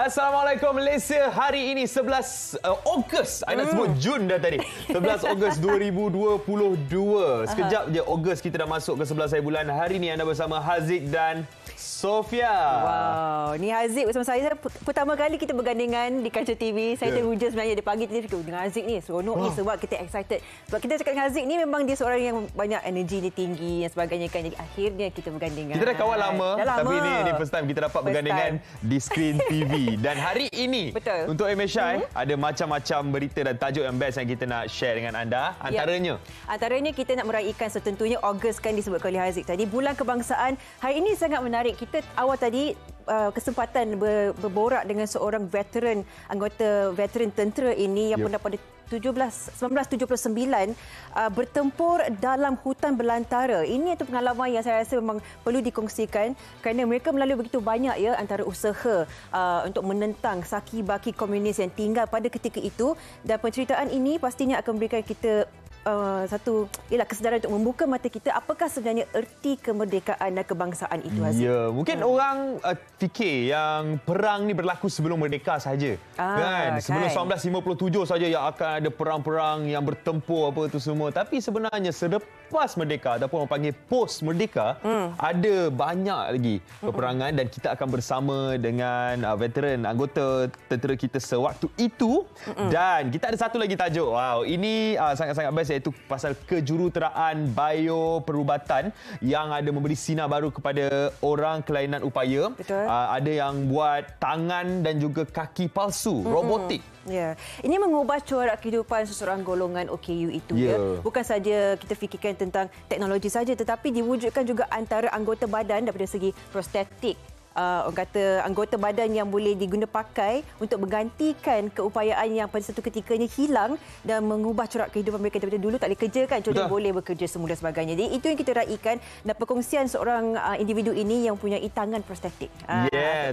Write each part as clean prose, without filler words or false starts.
Assalamualaikum Malaysia. Hari ini 11 Ogos. Saya nak sebut Jun dah tadi. 11 Ogos 2022. Sekejap je Ogos kita dah masuk ke 11 bulan. Hari ini anda bersama Haziq dan Sofia. Wow, ni Haziq bersama saya. Pertama kali kita bergandingan di kaca TV. Saya teruja sebenarnya dia pagi tadi dengan Haziq ni. Seronok ni sebab kita excited. Sebab kita cakap dengan Haziq ni memang dia seorang yang banyak energi dia tinggi dan sebagainya kan. Jadi akhirnya kita bergandingan. Kita dah kawan lama, tapi ni first time kita dapat bergandingan di skrin TV. Dan hari ini untuk MSI ada macam-macam berita dan tajuk yang best yang kita nak share dengan anda. Antaranya kita nak meraihkan tentunya Ogos kan disebutkan oleh Haziq tadi, Bulan Kebangsaan. Hari ini sangat menarik. Kita awal tadi kesempatan berborak dengan seorang anggota veteran tentera ini yang pernah pada 1979 bertempur dalam hutan belantara. Ini itu pengalaman yang saya rasa memang perlu dikongsikan kerana mereka melalui begitu banyak antara usaha untuk menentang saki-baki komunis yang tinggal pada ketika itu, dan penceritaan ini pastinya akan memberikan kita satu kesedaran untuk membuka mata kita apakah sebenarnya erti kemerdekaan dan kebangsaan itu, Haziq. Ya, mungkin orang fikir yang perang ni berlaku sebelum merdeka saja. Sebelum 1957 saja yang akan ada perang-perang yang bertempur apa itu semua. Tapi sebenarnya selepas merdeka ataupun orang panggil post merdeka, ada banyak lagi peperangan dan kita akan bersama dengan veteran anggota tentera kita sewaktu itu. Dan kita ada satu lagi tajuk. Wow, ini sangat-sangat best, iaitu pasal kejuruteraan bioperubatan yang ada memberi sinar baru kepada orang kelainan upaya. Ada yang buat tangan dan juga kaki palsu, robotik. Ya, ini mengubah corak kehidupan seseorang golongan OKU itu. Bukan saja kita fikirkan tentang teknologi saja, tetapi diwujudkan juga antara anggota badan daripada segi prostetik. Orang kata anggota badan yang boleh diguna pakai untuk menggantikan keupayaan yang pada satu ketikanya hilang dan mengubah corak kehidupan mereka daripada dulu tak boleh kerja kan, contohnya boleh bekerja semula sebagainya. Jadi itu yang kita raikan dan perkongsian seorang individu ini yang punya tangan prostetik.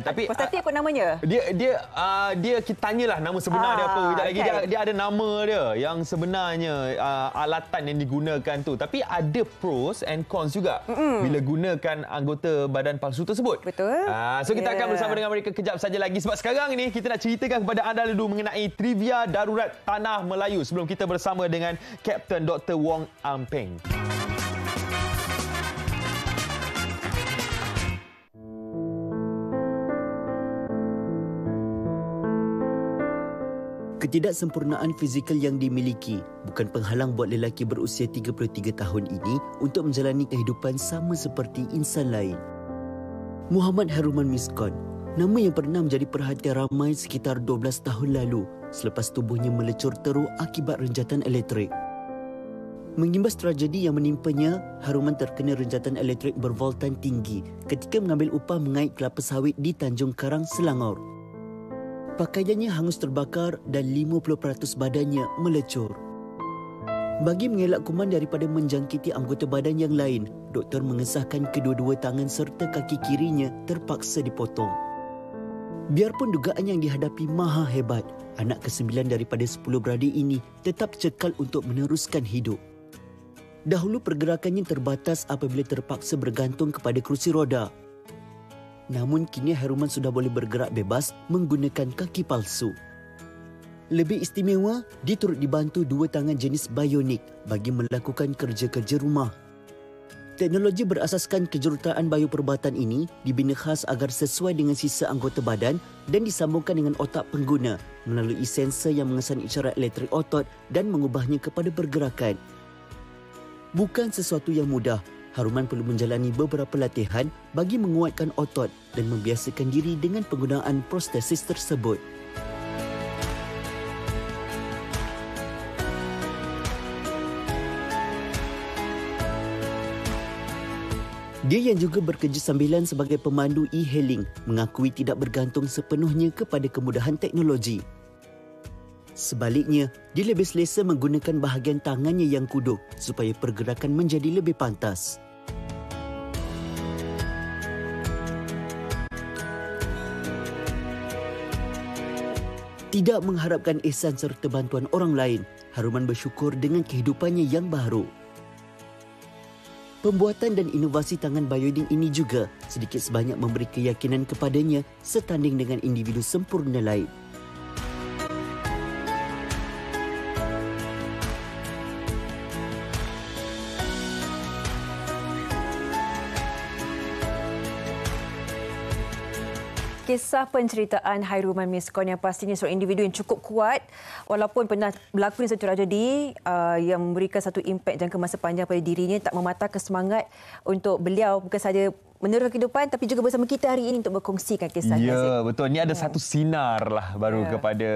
Tapi prostetik apa namanya? Dia kita tanyalah nama sebenar dia apa. Kejap lagi dia ada nama dia yang sebenarnya alatan yang digunakan tu. Tapi ada pros and cons juga bila gunakan anggota badan palsu tersebut. Betul. So kita akan bersama dengan mereka kejap saja lagi, sebab sekarang ini kita nak ceritakan kepada anda dulu mengenai trivia darurat Tanah Melayu sebelum kita bersama dengan Kapten Dr. Wong Ampeng. Ketidaksempurnaan fizikal yang dimiliki bukan penghalang buat lelaki berusia 33 tahun ini untuk menjalani kehidupan sama seperti insan lain. Muhammad Haruman Miskon, nama yang pernah menjadi perhatian ramai sekitar 12 tahun lalu selepas tubuhnya melecur teruk akibat renjatan elektrik. Mengimbas tragedi yang menimpanya, Haruman terkena renjatan elektrik bervoltan tinggi ketika mengambil upah mengait kelapa sawit di Tanjung Karang, Selangor. Pakaiannya hangus terbakar dan 50% badannya melecur. Bagi mengelak kuman daripada menjangkiti anggota badan yang lain, doktor mengesahkan kedua-dua tangan serta kaki kirinya terpaksa dipotong. Biarpun dugaan yang dihadapi maha hebat, anak ke-9 daripada 10 beradik ini tetap cekal untuk meneruskan hidup. Dahulu pergerakannya terbatas apabila terpaksa bergantung kepada kerusi roda. Namun kini Haruman sudah boleh bergerak bebas menggunakan kaki palsu. Lebih istimewa, dia turut dibantu 2 tangan jenis bionik bagi melakukan kerja-kerja rumah. Teknologi berasaskan kejuruteraan bioperubatan ini dibina khas agar sesuai dengan sisa anggota badan dan disambungkan dengan otak pengguna melalui sensor yang mengesan isyarat elektrik otot dan mengubahnya kepada pergerakan. Bukan sesuatu yang mudah. Haruman perlu menjalani beberapa latihan bagi menguatkan otot dan membiasakan diri dengan penggunaan prostesis tersebut. Dia yang juga bekerja sambilan sebagai pemandu e-hailing mengakui tidak bergantung sepenuhnya kepada kemudahan teknologi. Sebaliknya, dia lebih selesa menggunakan bahagian tangannya yang kuduk supaya pergerakan menjadi lebih pantas. Tidak mengharapkan ihsan serta bantuan orang lain, Haruman bersyukur dengan kehidupannya yang baru. Pembuatan dan inovasi tangan bionik ini juga sedikit sebanyak memberi keyakinan kepadanya setanding dengan individu sempurna lain. Kisah penceritaan Hairuman Miskon yang pastinya seorang individu yang cukup kuat walaupun pernah berlaku satu tragedi yang memberikan satu impak jangka masa panjang pada dirinya, tak mematahkan semangat untuk beliau bukan sahaja meneruskan kehidupan tapi juga bersama kita hari ini untuk berkongsikan kisahnya. Ya, betul. Ini ada satu sinar lah baru kepada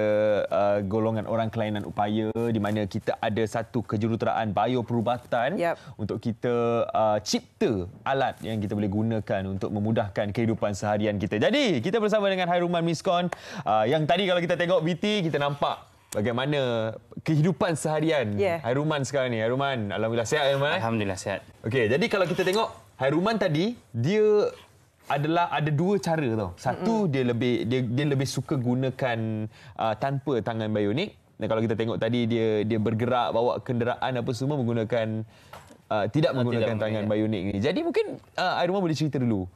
golongan orang kelainan upaya di mana kita ada satu kejuruteraan bioperubatan untuk kita cipta alat yang kita boleh gunakan untuk memudahkan kehidupan seharian kita. Jadi, kita bersama dengan Hairuman Miskon yang tadi kalau kita tengok VT, kita nampak bagaimana kehidupan seharian Hairuman sekarang ni. Hairuman, alhamdulillah sihat Hairuman. Alhamdulillah sihat. Okey, jadi kalau kita tengok Hairuman tadi, dia ada dua cara tau. Satu, dia lebih suka gunakan tanpa tangan bionik. Dan kalau kita tengok tadi, dia bergerak, bawa kenderaan apa semua menggunakan tidak menggunakan tangan bionik ni. Jadi mungkin Hairuman boleh cerita dulu.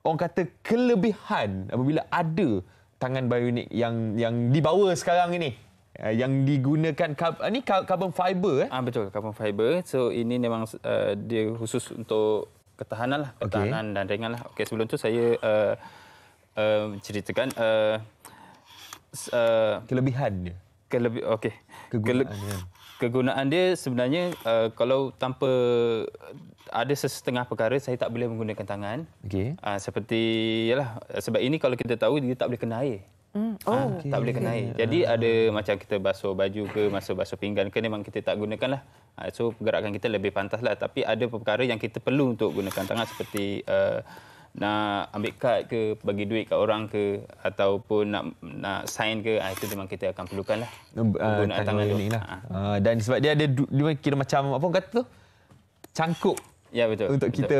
Orang kata kelebihan apabila ada tangan bionik yang dibawa sekarang ini. Yang digunakan ni carbon fiber Betul, carbon fiber. So ini memang dia khusus untuk ketahanan lah, ketahanan dan ringan lah. Okey, sebelum tu saya ceritakan kelebihan dia. Kegunaan dia sebenarnya kalau tanpa ada sesetengah perkara saya tak boleh menggunakan tangan. Seperti sebab ini kalau kita tahu dia tak boleh kena air. Tak boleh kena air. Jadi ada macam kita basuh baju ke, basuh pinggan ke, memang kita tak gunakan lah. So pergerakan kita lebih pantas lah. Tapi ada perkara yang kita perlu untuk gunakan tangan seperti nak ambil kad ke, bagi duit kat orang ke, ataupun nak sign ke, itu memang kita akan perlukan lah penggunaan tangan tu. Dan sebab dia ada dia kira macam apa orang kata tu? Cangkuk. Ya, betul. Untuk kita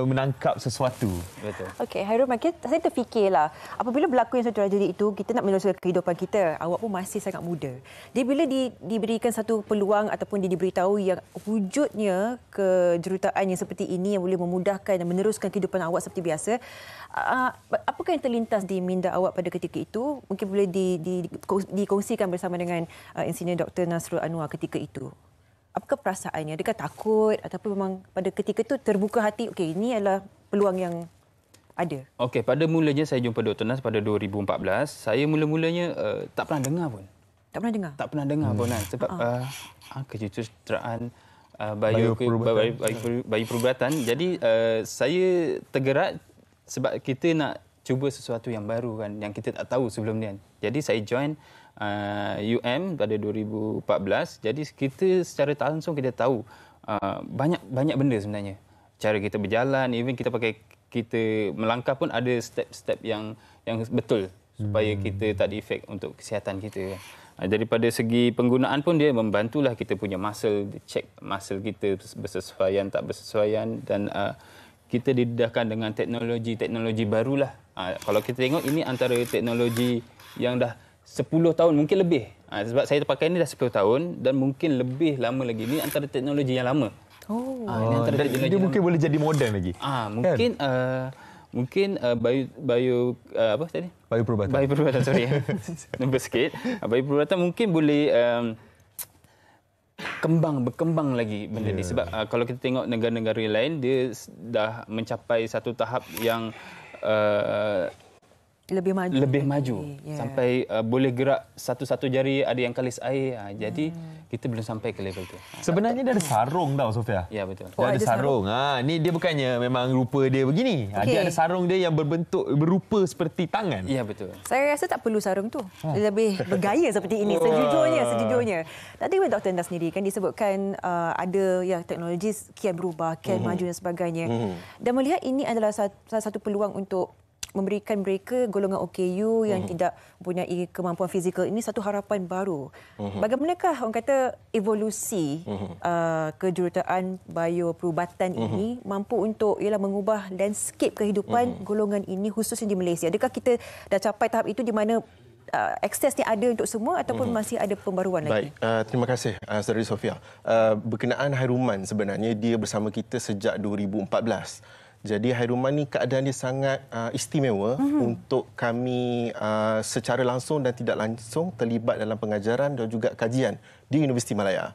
menangkap sesuatu. Betul. Okey, Hairuman, saya terfikirlah apabila berlaku yang satu tragedi itu, kita nak meneruskan kehidupan kita. Awak pun masih sangat muda. Dia bila diberikan satu peluang ataupun dia diberitahu yang wujudnya kejuruteraan yang seperti ini yang boleh memudahkan dan meneruskan kehidupan awak seperti biasa, apakah yang terlintas di minda awak pada ketika itu? Mungkin boleh dikongsikan bersama dengan Insinyur Dr. Nasrul Anwar ketika itu. Apakah perasaannya? Adakah takut ataupun memang pada ketika itu terbuka hati, okey, ini adalah peluang yang ada? Okey, pada mulanya saya jumpa Dr. Nas pada 2014. Saya mula-mulanya tak pernah dengar pun. Tak pernah dengar? Tak pernah dengar pun. Sebab kejuruteraan bayi perubatan. Jadi saya tergerak sebab kita nak cuba sesuatu yang baru kan, yang kita tak tahu sebelum ni kan. Jadi saya join pada 2014. Jadi kita secara tak langsung kita tahu banyak benda sebenarnya. Cara kita berjalan, even kita melangkah pun ada step-step yang betul supaya kita tak ada efek untuk kesihatan kita. Daripada segi penggunaan pun dia membantulah kita punya muscle, check muscle kita bersesuaian tak bersesuaian, dan kita didedahkan dengan teknologi barulah. Kalau kita tengok ini antara teknologi yang dah 10 tahun, mungkin lebih. Sebab saya pakai ini dah 10 tahun dan mungkin lebih lama lagi. Ini antara teknologi yang lama. Ini antara teknologi dia mungkin boleh jadi moden lagi. Mungkin mungkin apa tadi? Bioperubatan, sorry. Nombor sikit. Bioperubatan mungkin boleh berkembang lagi benda ni. Sebab kalau kita tengok negara-negara lain, dia dah mencapai satu tahap yang lebih maju. Sampai boleh gerak satu-satu jari, ada yang kalis air. Jadi kita belum sampai ke level tu. Sebenarnya dia ada sarung tau, Sofia. Ya, betul. Dia ada sarung. Ni dia bukannya memang rupa dia begini. Dia ada sarung dia yang berupa seperti tangan. Ya, betul. Saya rasa tak perlu sarung tu. Lebih bergaya seperti ini. Sejujurnya. Tadi Dr. Nas sendiri kan disebutkan ada yang teknologi kian berubah, kian maju dan sebagainya. Dan melihat ini adalah salah satu peluang untuk memberikan mereka golongan OKU yang tidak mempunyai kemampuan fizikal ini satu harapan baru. Bagaimanakah orang kata evolusi kejuruteraan bioperubatan ini mampu untuk mengubah landscape kehidupan golongan ini khususnya di Malaysia? Adakah kita dah capai tahap itu di mana akses ni ada untuk semua ataupun masih ada pembaruan lagi? Baik, terima kasih Saudari Sofia. Berkenaan Hairuman sebenarnya dia bersama kita sejak 2014. Jadi Hairuman ni keadaan dia sangat istimewa untuk kami secara langsung dan tidak langsung terlibat dalam pengajaran dan juga kajian di Universiti Malaya.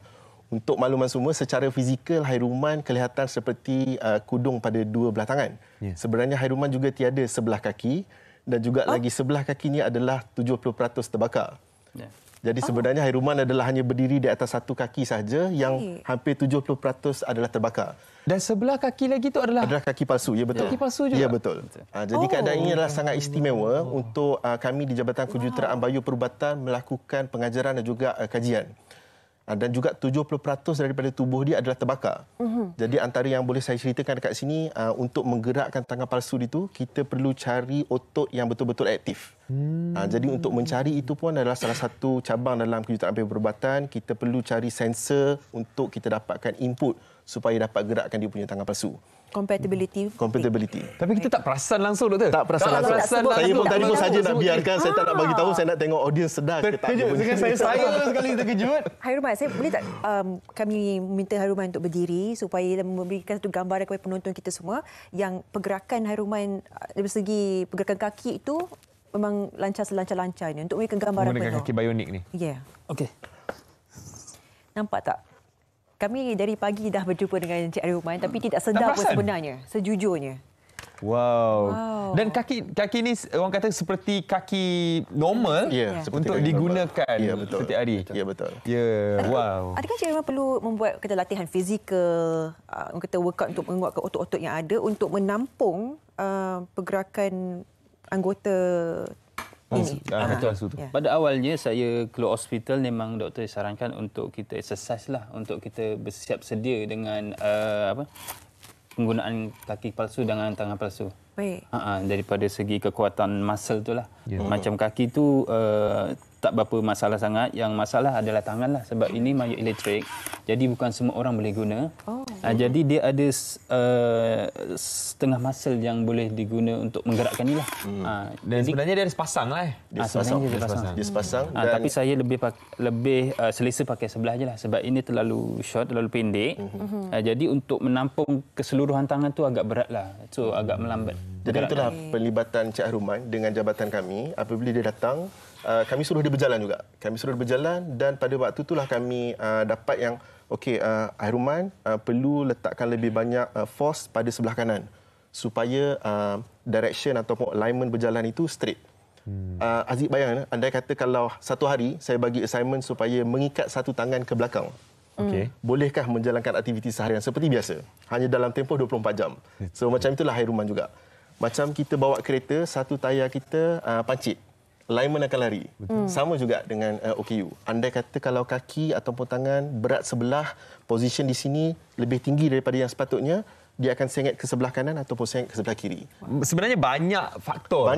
Untuk makluman semua, secara fizikal Hairuman kelihatan seperti kudung pada dua belah tangan. Yeah. Sebenarnya Hairuman juga tiada sebelah kaki dan juga lagi sebelah kakinya adalah 70% terbakar. Yeah. Jadi sebenarnya Hairuman adalah hanya berdiri di atas satu kaki sahaja yang hampir 70% adalah terbakar. Dan sebelah kaki lagi itu adalah kaki palsu, ya betul. Kaki palsu juga. Ya betul. Jadi keadaan ini adalah sangat istimewa untuk kami di Jabatan Kejuruteraan Bioperubatan melakukan pengajaran dan juga kajian. Dan juga 70% daripada tubuh dia adalah terbakar. Jadi antara yang boleh saya ceritakan dekat sini, untuk menggerakkan tangan palsu itu, kita perlu cari otot yang betul-betul aktif. Jadi untuk mencari itu pun adalah salah satu cabang dalam kejuruteraan bioperubatan. Kita perlu cari sensor untuk kita dapatkan input supaya dapat gerakkan dia punya tangan palsu. Compatibility. Tapi kita tak perasan langsung, doktor. Tak perasan langsung. Saya pun tadi saja nak biarkan, saya tak nak bagi tahu, saya nak tengok audiens sedar ke tak. Terkejut. Saya sekali terkejut. Hairuman, saya boleh tak kami minta Hairuman untuk berdiri supaya memberikan satu gambaran kepada penonton kita semua yang pergerakan Hairuman dari segi pergerakan kaki itu memang selancar-lancarnya untuk memberikan gambaran penuh. Menggunakan kaki bionik ni. Ya. Okey. Nampak tak? Kami dari pagi dah berjumpa dengan Encik Hairuman tapi tidak sedar pun sebenarnya, sejujurnya. Wow. Dan kaki ni orang kata seperti kaki normal untuk digunakan setiap hari. Ya, betul. Ya, wow. Adakah Encik Hairuman perlu membuat latihan fizikal, orang kata workout untuk menguatkan otot-otot yang ada untuk menampung pergerakan anggota ini? Betul. Pada awalnya saya keluar hospital memang doktor sarankan untuk kita exercise lah, untuk kita bersiap sedia dengan penggunaan kaki palsu dengan tangan palsu. Baik. Daripada segi kekuatan muscle itulah. Macam kaki tu tak berapa masalah sangat. Yang masalah adalah tangan lah, sebab ini myoelektrik. Jadi bukan semua orang boleh guna. Jadi dia ada setengah muscle yang boleh diguna untuk menggerakkan ni lah. Dan sebenarnya dia ada sepasang lah. Dia sepasang. Tapi saya lebih selesa pakai sebelah je lah, sebab ini terlalu short, terlalu pendek. Jadi untuk menampung keseluruhan tangan tu agak berat lah. So agak melambat. Jadi itulah pelibatan Encik Hairuman dengan jabatan kami. Apabila dia datang, kami suruh dia berjalan juga. Dan pada waktu itulah kami dapat yang Hairuman perlu letakkan lebih banyak force pada sebelah kanan supaya direction ataupun alignment berjalan itu straight. Aziz bayang, andai kata kalau satu hari saya bagi assignment supaya mengikat satu tangan ke belakang. Bolehkah menjalankan aktiviti seharian seperti biasa hanya dalam tempoh 24 jam? So macam itulah Hairuman juga. Macam kita bawa kereta, satu tayar kita pancit, alignment akan lari. Sama juga dengan OKU. Andai kata kalau kaki ataupun tangan berat sebelah, position di sini lebih tinggi daripada yang sepatutnya, dia akan sengit ke sebelah kanan ataupun sengit ke sebelah kiri. Sebenarnya banyak faktor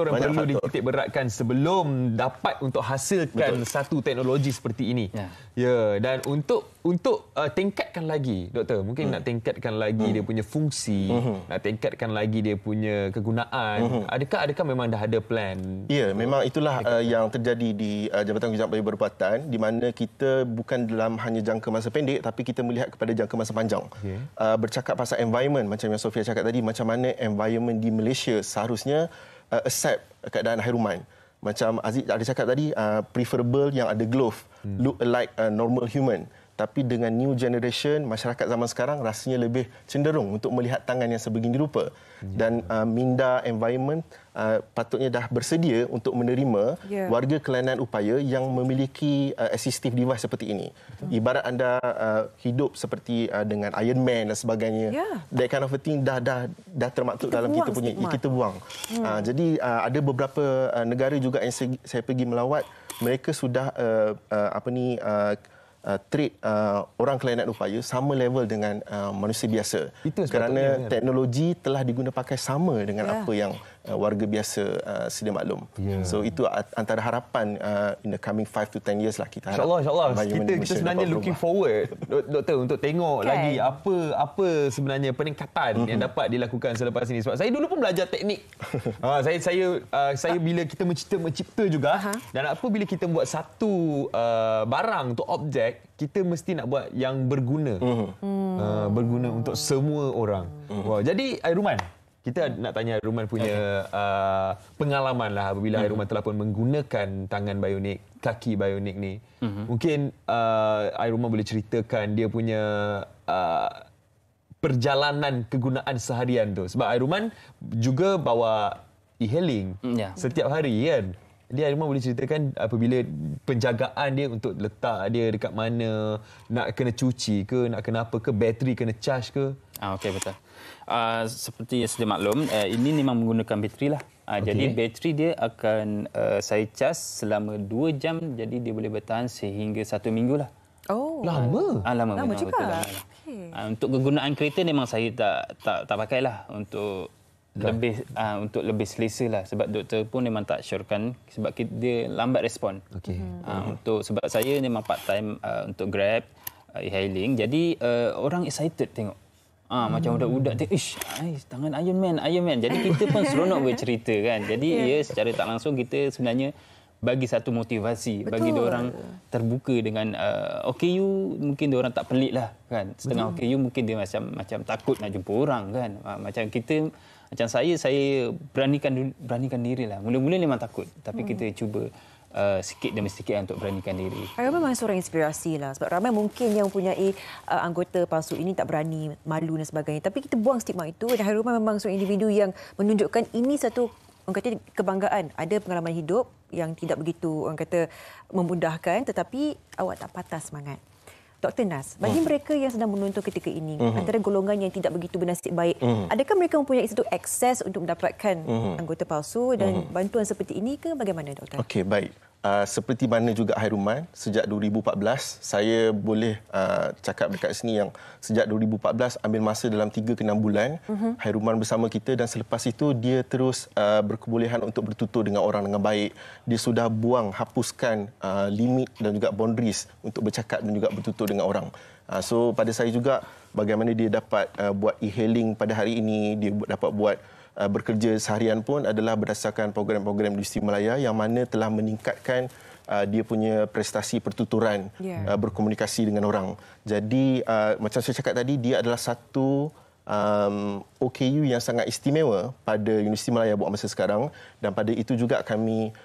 yang perlu dititik beratkan sebelum dapat untuk hasilkan satu teknologi seperti ini. Dan untuk tingkatkan lagi, doktor, mungkin nak tingkatkan lagi dia punya fungsi, nak tingkatkan lagi dia punya kegunaan. Adakah memang dah ada plan? Ya, memang itulah yang terjadi di Jabatan Kejuruteraan Bioperubatan, di mana kita bukan dalam hanya jangka masa pendek tapi kita melihat kepada jangka masa panjang. Bercakap pasal environment, macam yang Sofia cakap tadi, macam mana environment di Malaysia seharusnya accept keadaan Hairuman. Macam Aziz ada cakap tadi, preferable yang ada glove, look like a normal human. Tapi dengan new generation, masyarakat zaman sekarang rasanya lebih cenderung untuk melihat tangan yang sebegini rupa. Dan minda environment patutnya dah bersedia untuk menerima warga kelainan upaya yang memiliki assistive device seperti ini. Ibarat anda hidup seperti dengan Iron Man dan sebagainya. That kind of a thing dah termaktub dalam kita punya, kita buang. Jadi ada beberapa negara juga yang saya pergi melawat, mereka sudah treat orang kelainan upaya sama level dengan manusia biasa. Kerana teknologi telah diguna pakai sama dengan apa yang warga biasa sedia maklum. So itu antara harapan in the coming 5 to 10 years lah kita harap. InsyaAllah. Kita sebenarnya looking forward, Doktor, untuk tengok lagi apa sebenarnya peningkatan yang dapat dilakukan selepas ini. Sebab saya dulu pun belajar teknik. Saya bila kita mencipta juga, dan apabila kita buat satu barang untuk objek, kita mesti nak buat yang berguna. Berguna untuk semua orang. Wow. Jadi Hairuman, kita nak tanya Hairuman punya pengalaman lah apabila Hairuman telah pun menggunakan tangan bionik, kaki bionik ni. Mungkin Hairuman boleh ceritakan dia punya perjalanan kegunaan seharian tu. Sebab Hairuman juga bawa e-hailing setiap hari kan. Jadi Hairuman boleh ceritakan apabila penjagaan dia untuk letak dia dekat mana, nak kena cuci ke, nak kena apa ke, bateri kena charge ke? Okey, betul. Seperti yang sedia maklum, ini memang menggunakan bateri lah. Jadi bateri dia akan saya charge selama 2 jam, jadi dia boleh bertahan sehingga 1 minggu lah. Oh, lama. Lama juga. Betul, lama. Untuk kegunaan kereta memang saya tak pakailah untuk untuk lebih selesa lah, sebab doktor pun memang tak syorkan sebab dia lambat respon. Sebab saya memang part time untuk Grab e-hailing, jadi orang excited tengok. Macam budak-budak tengok, tangan Iron Man. Jadi kita pun seronok bercerita kan. Jadi secara tak langsung kita sebenarnya bagi satu motivasi. Betul. Bagi diorang terbuka dengan OKU, mungkin diorang tak pelik lah kan. Setengah OKU mungkin dia macam takut nak jumpa orang kan. Macam saya beranikan diri lah. Mula-mula memang takut, tapi kita cuba sikit demi sikit untuk beranikan diri. Hairuman memang seorang inspirasi lah. Sebab ramai mungkin yang mempunyai anggota palsu ini tak berani, malu dan sebagainya. Tapi kita buang stigma itu, dan Hairuman memang seorang individu yang menunjukkan ini satu orang kata kebanggaan. Ada pengalaman hidup yang tidak begitu orang kata memudahkan, tetapi awak tak patah semangat. Dr. Nas, bagi mereka yang sedang menonton ketika ini, antara golongan yang tidak begitu bernasib baik, adakah mereka mempunyai satu akses untuk mendapatkan anggota palsu dan bantuan seperti ini ke bagaimana, Doktor? Okey, baik. Seperti mana juga Hairuman, sejak 2014, saya boleh cakap dekat sini yang sejak 2014 ambil masa dalam 3 ke 6 bulan, Hairuman bersama kita, dan selepas itu dia terus berkebolehan untuk bertutur dengan orang dengan baik. Dia sudah hapuskan limit dan juga boundaries untuk bercakap dan juga bertutur dengan orang. So pada saya juga, bagaimana dia dapat buat e-hailing pada hari ini, dia dapat buat bekerja seharian pun adalah berdasarkan program-program Industri Malaya yang mana telah meningkatkan dia punya prestasi pertuturan, berkomunikasi dengan orang. Jadi macam saya cakap tadi, dia adalah satu OKU yang sangat istimewa pada Universiti Malaya buat masa sekarang, dan pada itu juga kami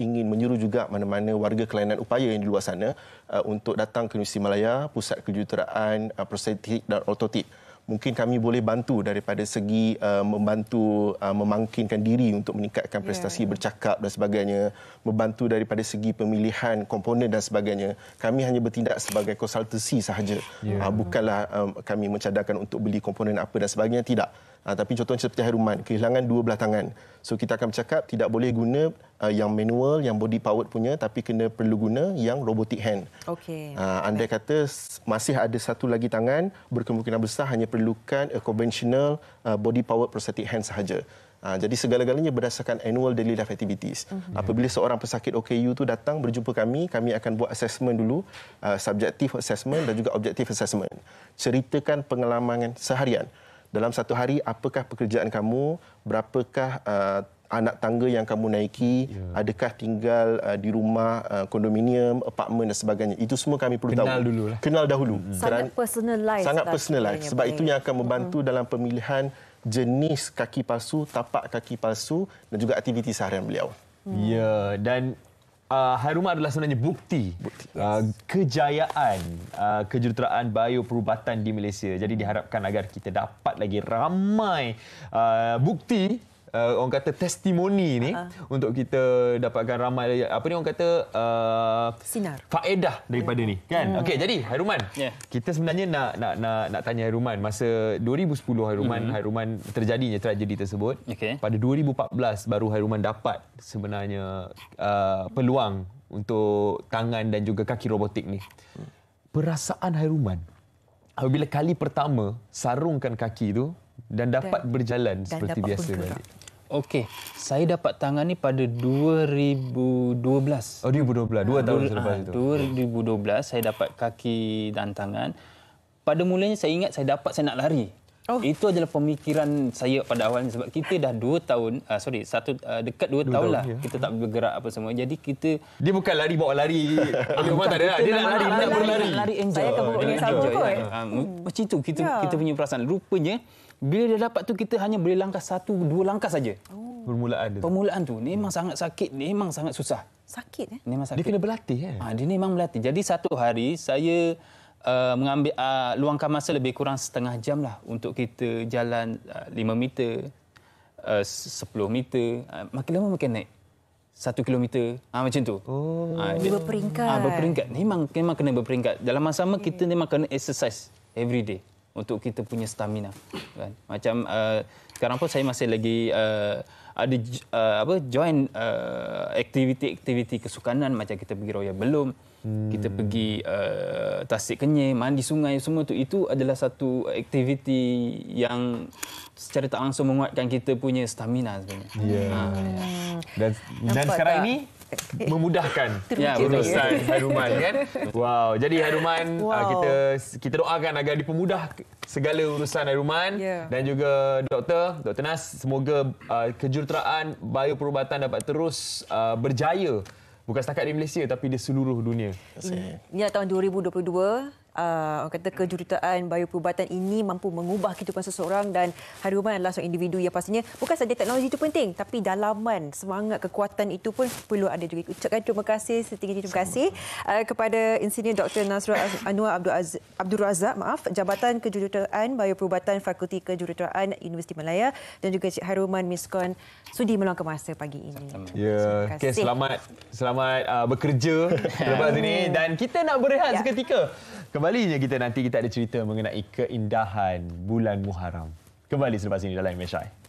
ingin menyuruh juga mana-mana warga kelainan upaya yang di luar sana untuk datang ke Universiti Malaya, Pusat Kejuruteraan Prostetik dan Ortotik. Mungkin kami boleh bantu daripada segi membantu memangkinkan diri untuk meningkatkan prestasi bercakap dan sebagainya, membantu daripada segi pemilihan komponen dan sebagainya. Kami hanya bertindak sebagai konsultasi sahaja. Bukanlah kami mencadangkan untuk beli komponen apa dan sebagainya, tidak. Tapi contohnya seperti Hairuman, kehilangan 2 belah tangan. So kita akan bercakap tidak boleh guna yang manual, yang body powered punya, tapi kena perlu guna yang robotic hand. Andai kata masih ada satu lagi tangan, berkemungkinan besar hanya perlukan conventional body powered prosthetic hand sahaja. Jadi segala-galanya berdasarkan annual daily life activities. Apabila seorang pesakit OKU tu datang berjumpa kami akan buat assessment dulu, subjective assessment dan juga objective assessment. Ceritakan pengalaman seharian. Dalam satu hari, apakah pekerjaan kamu, berapakah anak tangga yang kamu naiki, adakah tinggal di rumah, kondominium, apartmen dan sebagainya. Itu semua kami perlu tahu. Kenal dahulu. Sangat personalised. Sangat personalised. Sebab itu yang akan membantu dalam pemilihan jenis kaki palsu, tapak kaki palsu dan juga aktiviti seharian beliau. Ya, dan Hairuman adalah sebenarnya bukti kejayaan kejuruteraan bioperubatan di Malaysia. Jadi diharapkan agar kita dapat lagi ramai bukti, orang kata testimoni ni, untuk kita dapatkan ramai orang kata sinar faedah daripada ni kan. Okey, jadi Hairuman, kita sebenarnya nak tanya Hairuman masa 2010 Hairuman terjadinya tragedi tersebut. Pada 2014 baru Hairuman dapat sebenarnya peluang untuk tangan dan juga kaki robotik ni. Perasaan Hairuman apabila kali pertama sarungkan kaki tu dan dapat berjalan seperti biasa balik. Okey, saya dapat tangan ni pada 2012. Oh, 2012. 2 tahun selepas itu. 2012 saya dapat kaki dan tangan. Pada mulanya saya ingat saya nak lari. Itu adalah pemikiran saya pada awalnya sebab kita dah 2 tahun, dekat 2 tahun lah ya. kita tak bergerak apa semua. Jadi kita Dia bukan lari bawa lari. Rumah tak ada lah. Dia nak lari, nak berlari. Lari enjoy. Saya akan bawa dengan sama kot. Macam itu kita punya perasaan. Rupanya bila dia dapat tu kita hanya boleh langkah 1-2 langkah saja. Permulaan tu memang sangat sakit, memang sangat susah. Sakit Memang sakit. Dia kena berlatih kan? Dia memang berlatih. Jadi satu hari saya mengambil luangkan masa lebih kurang setengah jam lah untuk kita jalan 5 meter, 10 meter, makin lama makin naik. 1 kilometer, macam tu. Berperingkat. Berperingkat. Memang kena berperingkat. Dalam masa sama kita memang kena exercise every day untuk kita punya stamina. Kan? Macam sekarang pun saya masih lagi ada join aktiviti-aktiviti kesukanan macam kita pergi Royal Belum. Kita pergi Tasik Kenyir, mandi sungai, semua tu. Itu adalah satu aktiviti yang secara tak langsung menguatkan kita punya stamina sebenarnya. Dan sekarang ini memudahkan urusan Hairuman kan. Wow, jadi Hairuman kita doakan agar dipermudah segala urusan Hairuman dan juga Dr. Nas, semoga kejuruteraan bioperubatan dapat terus berjaya. Bukan setakat di Malaysia tapi di seluruh dunia. Ini tahun 2022. Orang kata kejuruteraan bioperubatan ini mampu mengubah kehidupan seseorang dan Hairuman adalah seorang individu yang pastinya bukan saja teknologi itu penting tapi dalaman, semangat, kekuatan itu pun perlu ada juga. Ucapkan terima kasih, setinggi terima kasih kepada Insinyur Dr. Nasrul Anwar Abdul Razak, Jabatan Kejuruteraan Bioperubatan Fakulti Kejuruteraan Universiti Malaya dan juga Cik Hairuman Miskon sudi meluangkan masa pagi ini. Okay, selamat bekerja lepas ini dan kita nak berehat seketika. Kembalinya kita ada cerita mengenai keindahan bulan Muharram. Kembali selepas ini dalam MSI.